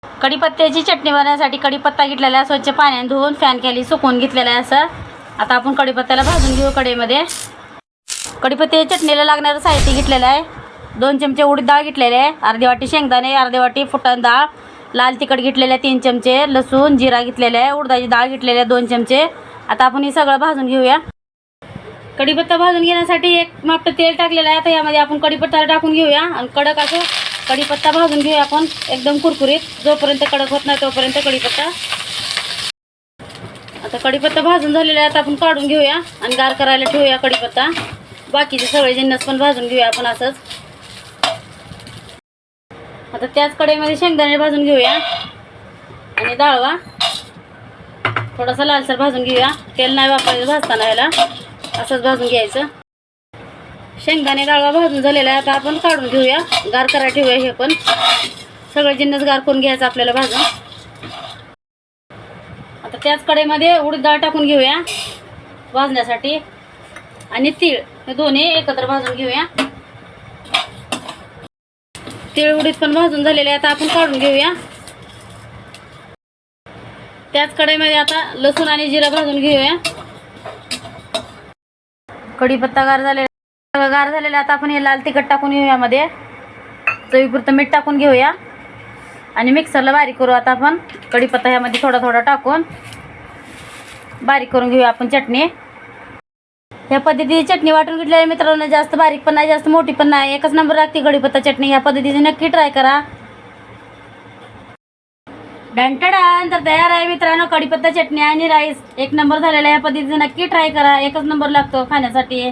कढीपत्त्याची चटणी बनवण्यासाठी कढीपत्ता घेतलेला आहे, स्वच्छ पाण्याने धुवून फॅन खाली सुकवून घेतलेला आहे असं. आता आपण कढीपत्त्याला भाजून घेऊ कढईमध्ये. कढीपत्त्याच्या चटणीला लागणारं साहित्य घेतलेलं आहे. 2 चमचे उडीद डाळ घेतलेले आहे, अर्धी वाटी शेंगदाणे, अर्धी वाटी फुटाण डाळ, लाल तिखट घेतलेले आहे 3 चमचे, लसूण जिरा घेतलेले आहे, उडदाची डाळ घेतलेली आहे 2 चमचे. आता आपण हे सगळं भाजून घेऊया. कढीपत्ता भाजून घेण्यासाठी एक मापटं तेल टाकलेलं आहे. आता यामध्ये आपण कढीपत्ता टाकून घेऊया आणि कडक असं कढीपत्ता भाजून घेऊया आपण एकदम कुरकुरीत. जोपर्यंत कडक होत नाही तोपर्यंत कढीपत्ता. आता कढीपत्ता भाजून झालेला आहे. आता आपण काढून घेऊया आणि गार करायला ठेवूया कढीपत्ता. बाकीचे सगळे जिन्नस पण भाजून घेऊया आपण असंच. आता त्याच कढईमध्ये शेंगदाणे भाजून घेऊया आणि डाळवा थोडासा लालसर भाजून घेऊया. तेल नाही वापरायचं भाजताना, याला असंच भाजून घ्यायचं. शेंगदाणे डाळवा भाजून झालेला आहे. आता आपण काढून घेऊया, गार करायला ठेवूया. हे पण सगळे जिन्नस गार करून घ्यायचं आपल्याला भाजून. आता त्याच कढईमध्ये उडीद डाळ टाकून घेऊया भाजण्यासाठी आणि तीळ, हे दोन्ही एकत्र भाजून घेऊया. तीळ उडीद पण भाजून झालेले आहे. आता आपण काढून घेऊया. त्याच कढईमध्ये आता लसूण आणि जिरा भाजून घेऊया. कढीपत्ता गार झालेला आता आपण हे लाल तिखट टाकून घेऊया यामध्ये. चवीपुरतं मीठ टाकून घेऊया आणि मिक्सरला बारीक करू. आता आपण कढीपत्ता ह्यामध्ये थोडा थोडा टाकून बारीक करून घेऊया आपण चटणी. ह्या पद्धतीची चटणी वाटून घेतली आहे मित्रांनो. जास्त बारीक पण नाही, जास्त मोठी पण नाही, एकच नंबर लागते कढीपत्ता चटणी. ह्या पद्धतीची नक्की ट्राय करा. डंटडान तर तयार आहे मित्रांनो कढीपत्ता चटणी आणि राईस. एक नंबर झालेला आहे. ह्या पद्धतीचं नक्की ट्राय करा, एकच नंबर लागतो खाण्यासाठी.